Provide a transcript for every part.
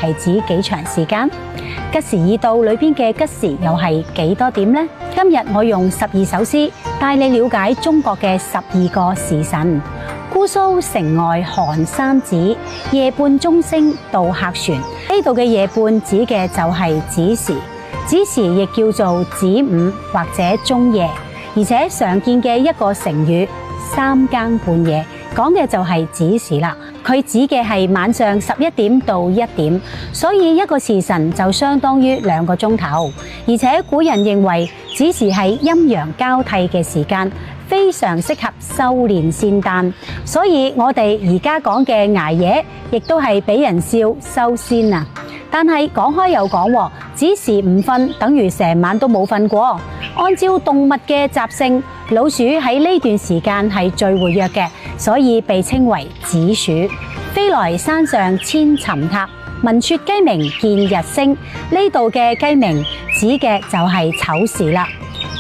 係指幾長時間？吉時已到裏邊嘅吉時又係幾多點呢？今日我用12首詩帶你了解中國嘅12個時辰。姑蘇城外寒山寺，夜半鐘聲到客船。呢度嘅夜半指嘅就係子時，子時亦叫做子午或者中夜，而且常見嘅一個成語三更半夜，講嘅就係子時啦。佢指嘅係晚上11點到1點，所以一個時辰就相當於2個鐘頭。而且古人認為子時係陰陽交替嘅時間，非常適合修煉仙丹。所以我哋而家講嘅捱夜，亦都係俾人笑修仙啊。但係講開又講，子時唔瞓等於成晚都冇瞓過。按照動物嘅習性，老鼠喺呢段時間係最活躍嘅，所以被稱為子鼠。飛來山上千尋塔，聞說雞鳴見日升。呢度嘅雞鳴指嘅就係丑時啦。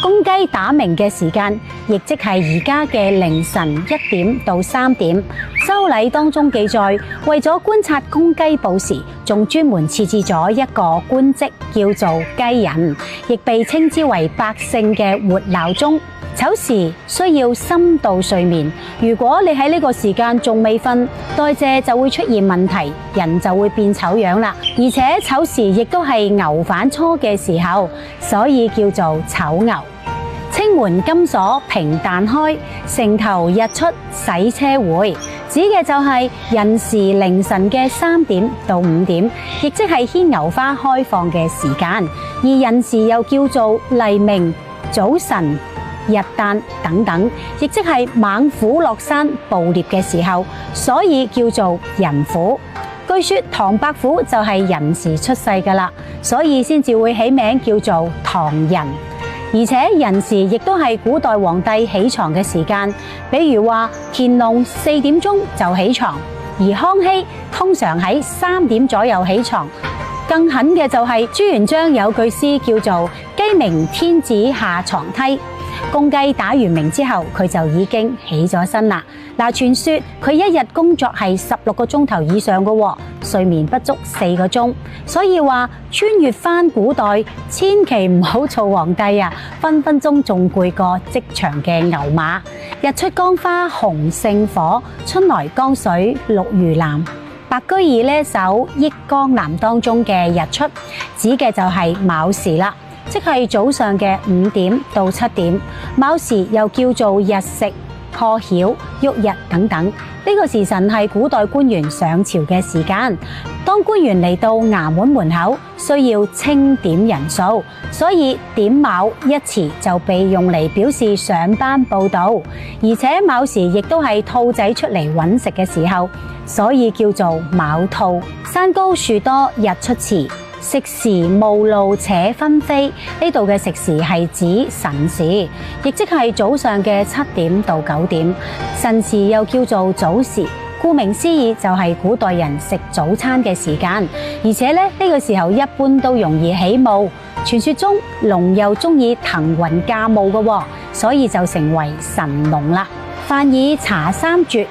公雞打鳴嘅時間，亦即係而家嘅凌晨1點到3點。周禮當中記載，為咗觀察公雞報時，仲專門設置咗一個官職，叫做雞人，亦被稱之為百姓嘅活鬧鐘。丑時需要深度睡眠，如果你喺呢個時間仲未瞓，代謝就會出現問題，人就會變醜樣啦。而且丑時亦都係牛反芻嘅時候，所以叫做丑牛。青門金鎖平旦開，城頭日出洗車會，指嘅就係寅時凌晨嘅3點到5點，亦即係牽牛花開放嘅時間。而寅時又叫做黎明、早晨、日旦等等，亦即係猛虎落山捕獵嘅時候，所以叫做寅虎。據說唐伯虎就係寅時出世㗎喇，所以先至會起名叫做唐寅。而且寅時亦都係古代皇帝起床嘅時間，比如話乾隆4點鐘就起床，而康熙通常喺3點左右起床。更狠嘅就係朱元璋有句詩叫做雞鳴天子下床梯。公雞打完鳴之後，佢就已經起咗身啦。傳說佢一日工作係16個鐘頭以上嘅，睡眠不足4個鐘。所以話穿越翻古代，千祈唔好做皇帝啊，分分鐘仲攰過職場嘅牛馬。日出江花紅勝火，春來江水綠如藍。白居易呢首《憶江南》當中嘅日出，指嘅就係卯時啦。即係早上嘅5點到7點，卯時又叫做日食、破曉、旭日等等。呢個時辰係古代官員上朝嘅時間。當官員嚟到衙門門口，需要清點人數，所以點卯一詞就被用嚟表示上班報到。而且卯時亦都係兔仔出嚟揾食嘅時候，所以叫做卯兔。山高樹多日出遲，食時暮露且紛飛。呢度嘅食時係指辰時，亦即係早上嘅7點到9點。辰時又叫做早時，顧名思義就係古代人食早餐嘅時間。而且呢個時候一般都容易起霧。傳說中龍又中意騰雲駕霧嘅，所以就成為神龍啦。飯以茶3絕，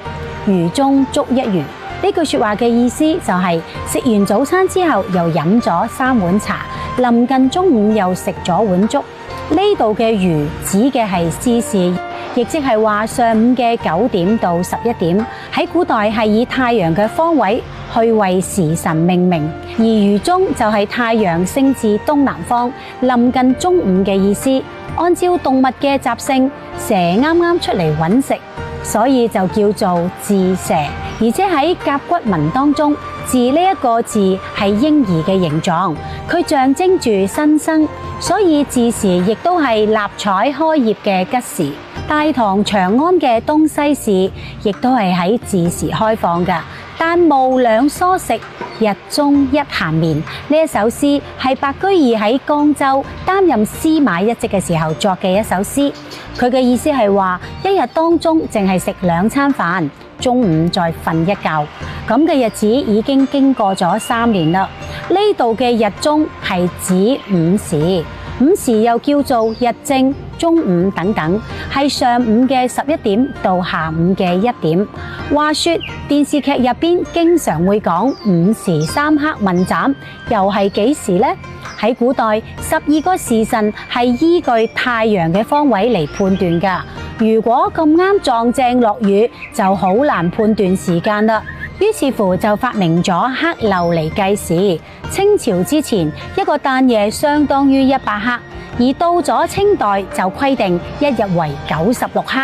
魚中粥1魚。呢句說話嘅意思就係食完早餐之後又飲咗3碗茶，臨近中午又食咗碗粥。呢度嘅魚指嘅係巳時，亦即係話上午嘅9點到11點。喺古代係以太陽嘅方位去為時辰命名，而魚中就係太陽升至東南方，臨近中午嘅意思。按照動物嘅習性，蛇啱啱出嚟揾食，所以就叫做巳蛇。而且喺甲骨文當中，巳呢一個字係嬰兒嘅形狀，佢象徵住新生，所以巳時亦都係立采開業嘅吉時。大唐長安嘅東西市亦都係喺巳時開放㗎。旦暮兩梳食，日中一閒眠。呢一首詩係白居易喺江州擔任司馬一職嘅時候作嘅一首詩。佢嘅意思係話，一日當中淨係食2餐飯，中午再瞓一覺。咁嘅日子已經經過咗3年啦。呢度嘅日中係指午時，午時又叫做日正、中午等等，係上午嘅11點到下午嘅1點。話說電視劇入邊經常會講午時3刻問斬，又係幾時呢？喺古代12個時辰係依據太陽嘅方位嚟判斷㗎。如果咁啱撞正落雨，就好難判斷時間啦。於是乎就發明咗刻漏嚟計時。清朝之前，一個旦夜相當於100刻，而到咗清代就規定一日為96刻，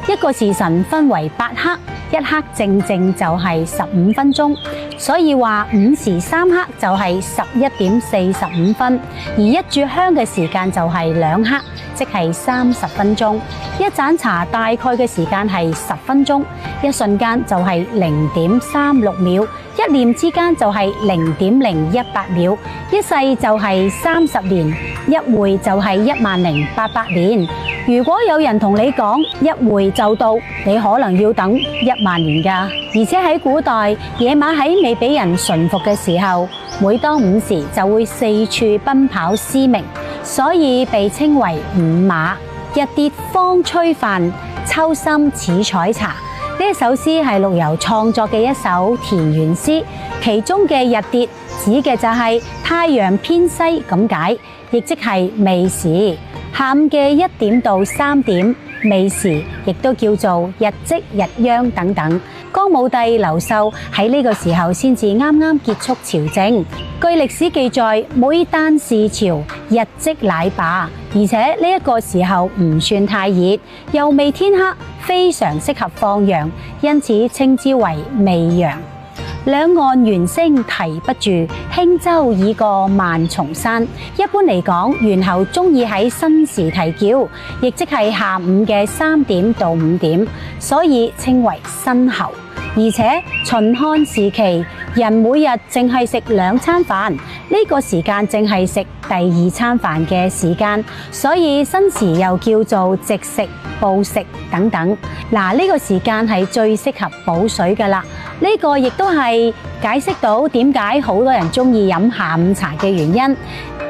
一個時辰分為8刻，一刻正正就係15分鐘。所以話午時3刻就係11點45分，而一炷香嘅時間就係2刻，即係30分鐘。一盞茶大概嘅時間係10分鐘，一瞬間就係0.36秒，一念之間就係0.018秒，一世就係30年，一會就係10800年。如果有人同你講一會就到，你可能要等10000年㗎。而且喺古代，野馬喺未俾人馴服嘅時候，每當午時就會四處奔跑嘶鳴，所以被稱為午馬。日跌方吹飯，秋深似採茶。呢一首詩係陸游創作嘅一首田園詩，其中嘅日跌指嘅就係太陽偏西咁解，亦即係未時。下午嘅1點到3點，未時，亦都叫做日晷、日央等等。光武帝劉秀喺呢個時候先至啱啱結束朝政。據歷史記載，每旦是朝，日晷乃罷。而且呢一個時候唔算太熱，又未天黑，非常適合放羊，因此稱之為未陽。兩岸猿聲啼不住，輕舟已過萬重山。一般嚟講，猿猴中意喺申時啼叫，亦即係下午嘅3點到5點，所以稱為申猴。而且秦漢時期，人每日淨係食2餐飯，呢個時間正係食第2餐飯嘅時間，所以申時又叫做夕食、報食等等。嗱，呢個時間係最適合補水㗎啦。呢個亦都係解釋到點解好多人中意飲下午茶嘅原因。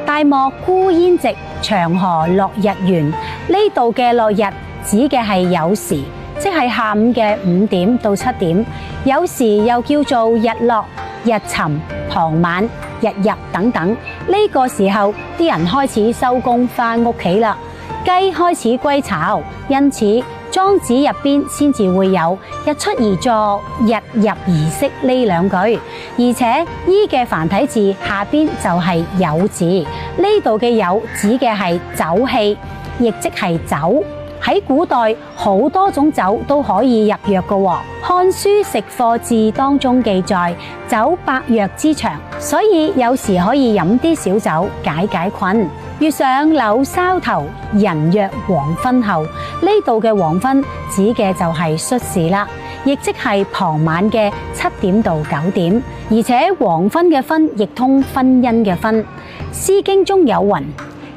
大漠孤煙直，長河落日圓。呢度嘅落日指嘅係酉時，即係下午嘅5點到7點。有時又叫做日落、日沉、傍晚、日入等等。呢個時候啲人開始收工返屋企啦，雞開始歸巢，因此莊子入邊先至會有日出而作，日入而息呢兩句。而且依嘅繁體字下邊就係酉字，呢度嘅酉指嘅係酒氣，亦即係酒。喺古代好多種酒都可以入藥嘅喎。《漢書食貨志》當中記載，酒百藥之長，所以有時可以飲啲小酒解解困。月上柳梢頭，人約黃昏後。呢度嘅黃昏指嘅就係戌時啦，亦即係傍晚嘅7點到9點。而且黃昏嘅昏亦通婚姻嘅婚。《詩經》中有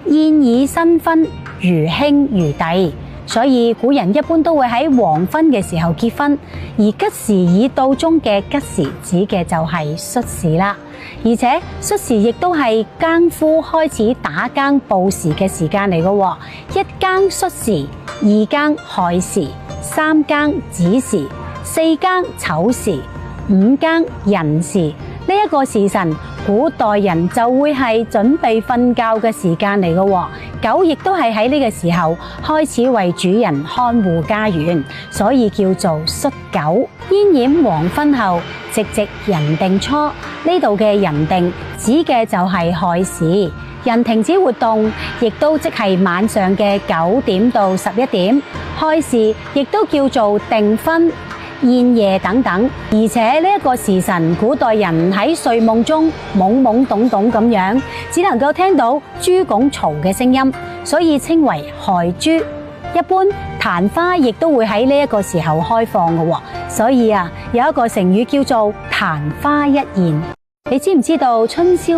云：燕以新婚，如兄如弟。所以古人一般都會喺黃昏嘅時候結婚，而吉時已到中嘅吉時指嘅就係戌時啦。而且戌時亦都係更夫開始打更報時嘅時間嚟嘅喎。1更戌時，2更亥時，3更子時，4更丑時，5更壬時。呢一個時辰，古代人就會係準備瞓覺嘅時間嚟嘅喎。狗亦都係喺呢個時候開始為主人看護家園，所以叫做戌狗。煙掩黃昏後，夕夕人定初。呢度嘅人定指嘅就係亥時，人停止活動，亦都即係晚上嘅9點到11點。亥時亦都叫做訂婚、宴夜等等。而且呢一個時辰，古代人喺睡夢中懵懵懂懂咁樣，只能夠聽到豬拱嘈嘅聲音，所以稱為亥豬。一般曇花亦都會喺呢一個時候開放嘅喎，所以有一個成語叫做曇花一現。你知唔知道春宵